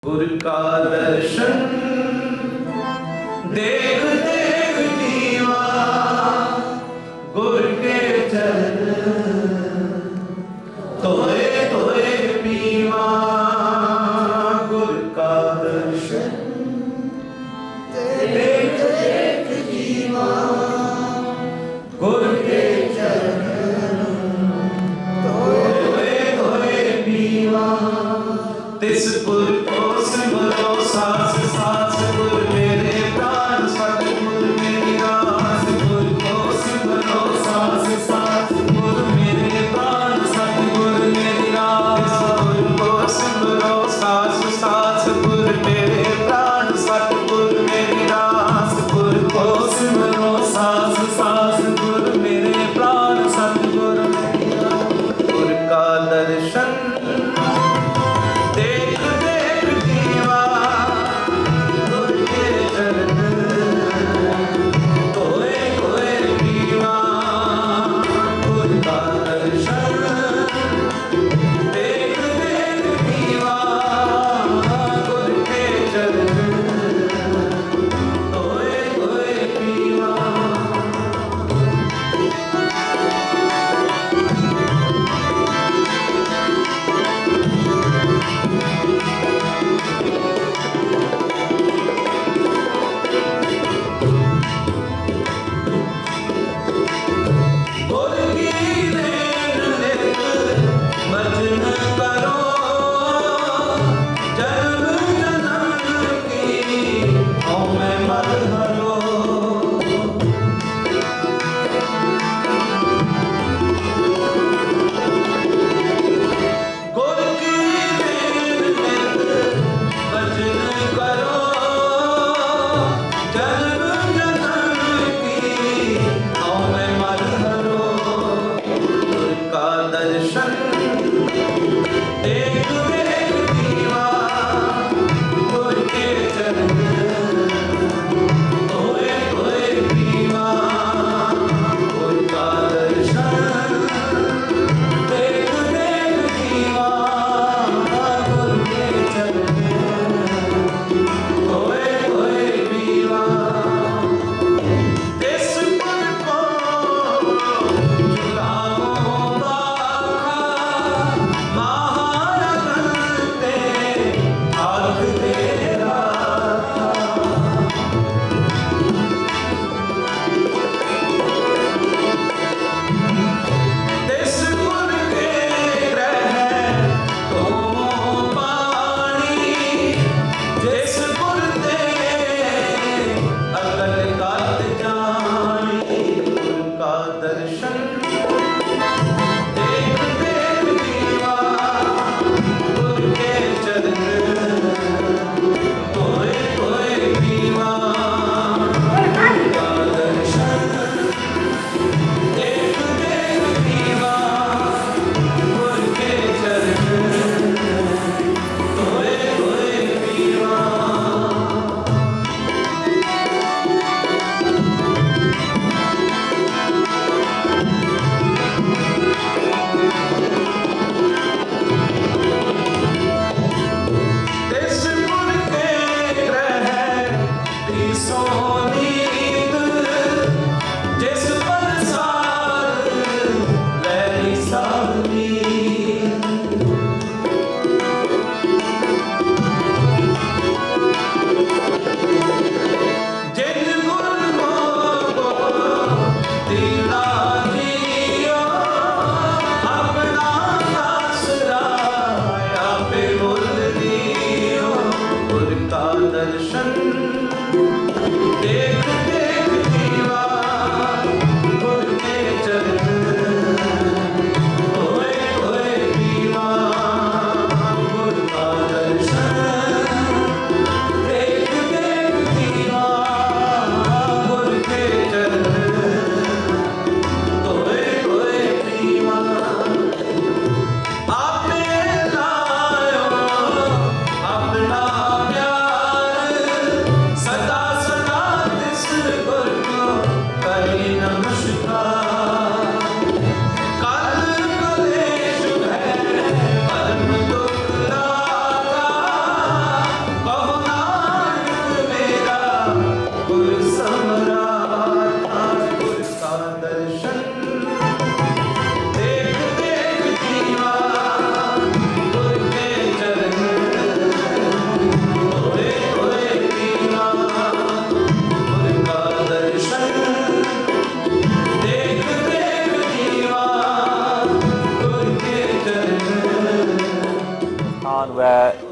गुर का दर्शन देख देख जीवा, गुर के चरण तोए तोए पीवा। गुर का दर्शन देख देख जीवा, गुर के चरण तोए तोए पीवा। तिस गुर को सिमरो सास सास, गुर मेरे प्राण सतगुर मेरी रास। गुर को सिमरो सास सास, गुर मेरे प्राण सतगुर मेरी रास। गुर को सिमरो सास सास, गुर मेरे प्राण सतगुर मेरी रास। गुर को सिमरो सास सास, गुर मेरे प्राण सतगुर मेरी रास। गुर का दर्शन देख देख जीवा, गुर के चरण तोए तोए पीवा। गुर का दर्शन देख देख जीवा, गुर के चरण तोए तोए पीवा। गुर की देन नित भजन करो, जन्म जन्म की हमें मत हरो। गुर की देन नित भजन करो, जन्म जन्म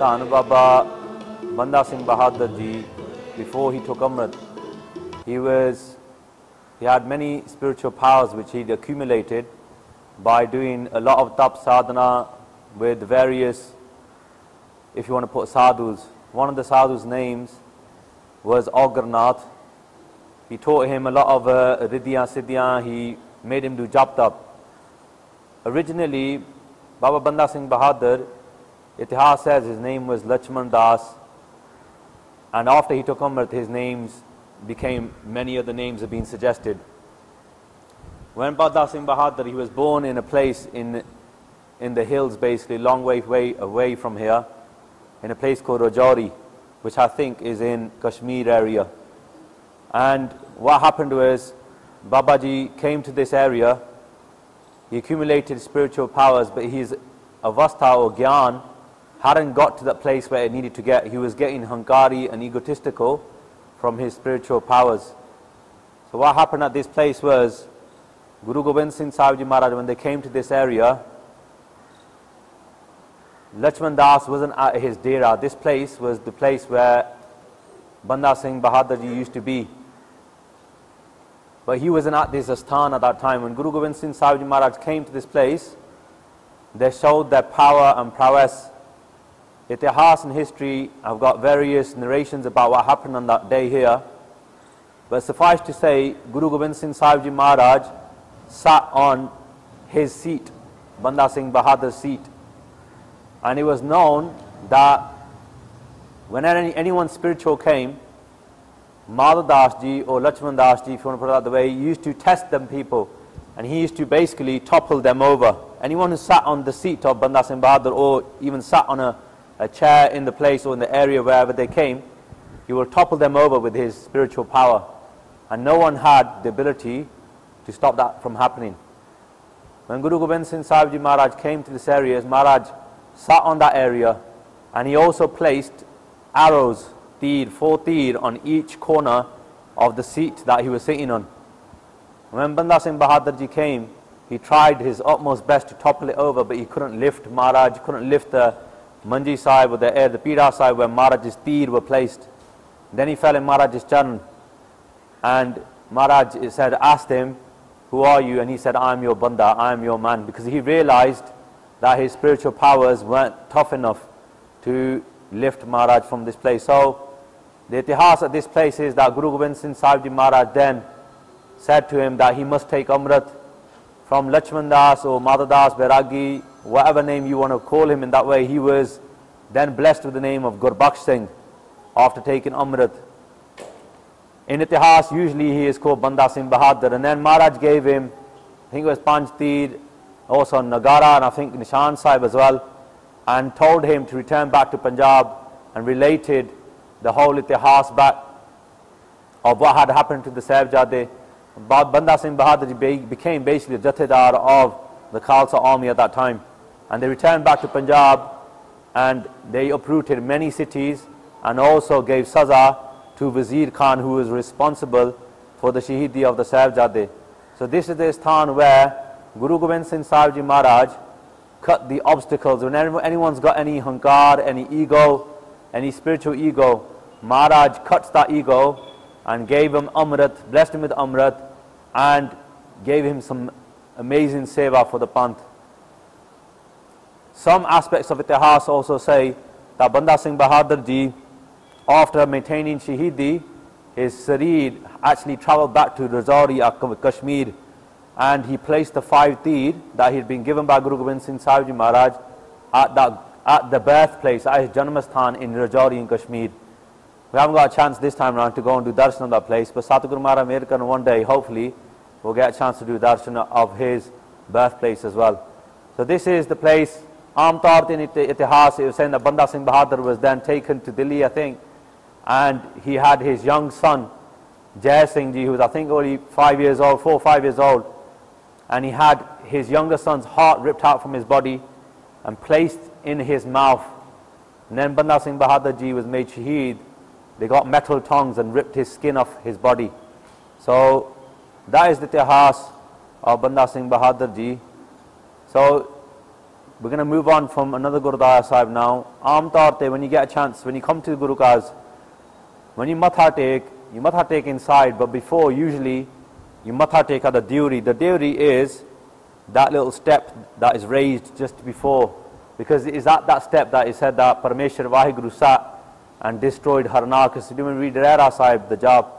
Dhan Baba Banda Singh Bahadur ji, before he took Amrit, he had many spiritual powers which he'd accumulated by doing a lot of tap sadhana with various, if you want to put sadhus. One of the sadhus' names was Agarnath. He taught him a lot of Riddhiyan Siddhiyan. He made him do jap tap. Originally, Baba Banda Singh Bahadur, Itihas says his name was Lachman Das, and after he took Amrit, his names became, many of the names have been suggested. When Banda Singh Bahadur, he was born in a place in the hills, basically, long way away from here, in a place called Rajouri, which I think is in Kashmir area. And what happened was, Babaji came to this area, he accumulated spiritual powers, but his avastha or gyan hadn't got to that place where it needed to get. He was getting hankari and egotistical from his spiritual powers. So what happened at this place was, Guru Gobind Singh Sahib Ji Maharaj, when they came to this area, Lachman Das wasn't at his dera. This place was the place where Banda Singh Bahadur Ji used to be. But he wasn't at this asthan at that time. When Guru Gobind Singh Sahib Ji Maharaj came to this place, they showed their power and prowess. Itihas and history, I've got various narrations about what happened on that day here. But suffice to say, Guru Gobind Singh Sahib Ji Maharaj sat on his seat, Banda Singh Bahadur's seat. And it was known that when anyone spiritual came, Madhav Das Ji or Lachman Das Ji, if you want to put it that way, he used to test them people. And he used to basically topple them over. Anyone who sat on the seat of Banda Singh Bahadur, or even sat on a chair in the place or in the area wherever they came, he will topple them over with his spiritual power. And no one had the ability to stop that from happening. When Guru Gobind Singh Sahib Ji Maharaj came to this area, Maharaj sat on that area, and he also placed arrows, four tir on each corner of the seat that he was sitting on. When Banda Singh Bahadur Ji came, he tried his utmost best to topple it over, but he couldn't lift Maharaj, couldn't lift the Manji Sahib or the Pida Sahib where Maharaj's tir were placed. Then he fell in Maharaj's charan, and Maharaj asked him, "Who are you?" And he said, "I am your Banda, I am your man," because he realized that his spiritual powers weren't tough enough to lift Maharaj from this place. So the itihas at this place is that Guru Gobind Singh Sahib Ji Maharaj then said to him that he must take Amrit from Lachman Das or Madhav Das, Bairagi, whatever name you want to call him in that way. He was then blessed with the name of Gurbaksh Singh after taking Amrit. In itihas, usually he is called Banda Singh Bahadur. And then Maharaj gave him, I think it was Panch Tir, also Nagara, and I think Nishan Sahib as well, and told him to return back to Punjab, and related the whole itihas back of what had happened to the Sahibzade. Banda Singh Bahadur became basically the Jathedar of the Khalsa army at that time. And they returned back to Punjab, and they uprooted many cities, and also gave saza to Wazir Khan, who was responsible for the Shahidi of the Sahibzade. So this is the sthan where Guru Gobind Singh Sahib Ji Maharaj cut the obstacles. Whenever anyone's got any hankar, any ego, any spiritual ego, Maharaj cuts that ego and gave him Amrit, blessed him with Amrit, and gave him some amazing seva for the Panth. Some aspects of itihas also say that Banda Singh Bahadur Ji, after maintaining Shahidi, his sareer actually travelled back to Rajouri, Kashmir, and he placed the 5 tir that he had been given by Guru Gobind Singh Sahib Ji Maharaj at the birthplace, at his Janmasthan in Rajouri in Kashmir. We haven't got a chance this time around to go and do darshan on that place, but Satguru Maharaj American one day, hopefully, we'll get a chance to do darshan of his birthplace as well. So this is the place. Aam Taur in itihas, it was saying that Banda Singh Bahadur was then taken to Delhi, I think, and he had his young son, Jai Singh Ji, who was I think only 5 years old, 4 or 5 years old, and he had his younger son's heart ripped out from his body and placed in his mouth. And then Banda Singh Bahadur Ji was made shaheed. They got metal tongs and ripped his skin off his body. So that is the itihas of Banda Singh Bahadur Ji. So we're going to move on from another Gurdwara Sahib now. Aam taur te, when you get a chance, when you come to the Guru Kaz, when you matha take inside, but before, usually, you matha take at the Deuri. The Deuri is that little step that is raised just before, because it is at that step that is said that Parameshwar Vaheguru sat and destroyed Harnakas. You read Gurdwara Sahib, the job,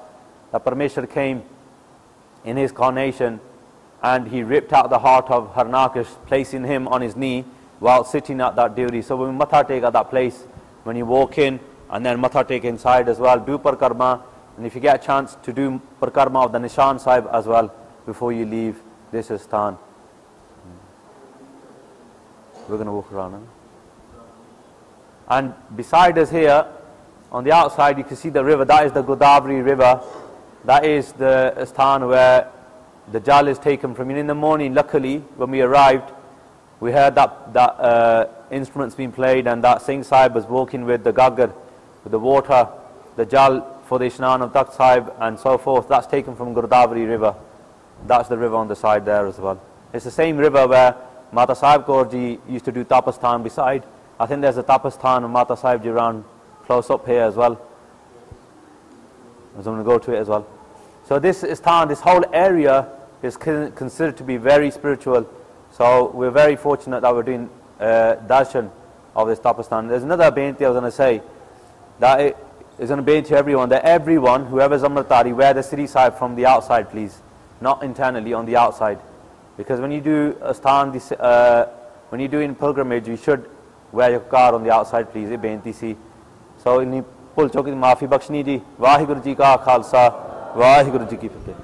that Parameshwar came in his carnation and he ripped out the heart of Harnakas, placing him on his knee while sitting at that Deuri. So when we matha take at that place, when you walk in, and then matha take inside as well, do Parkarma, and if you get a chance to do Parkarma of the Nishan Sahib as well before you leave this Sthan. We're going to walk around. And beside us here, on the outside, you can see the river. That is the Godavari river. That is the Sthan where the jal is taken from. In the morning, luckily, when we arrived, we heard that instruments being played, and that Singh Sahib was walking with the Gagar, with the water, the jal for the Ishnan of Ghat Sahib and so forth. That's taken from Godavari river. That's the river on the side there as well. It's the same river where Mata Sahib Kaur ji used to do Tapasthan beside. I think there's a Tapasthan of Mata Sahib ji around close up here as well. I'm going to go to it as well. So this Sthan, this whole area is considered to be very spiritual. So we're very fortunate that we're doing Darshan of this Tapasthan. There's another Beinti I was going to say, that it is going to be to everyone, that everyone, whoever's Amritari, wear the Siri Sahib from the outside, please. Not internally, on the outside. Because when you do a Sthan, when you're doing pilgrimage, you should wear your car on the outside, please. Beinti si. So in Pul Choki Maafi Bakshni ji, Vaheguru ji ka Khalsa, Vaheguru ji ki Fateh.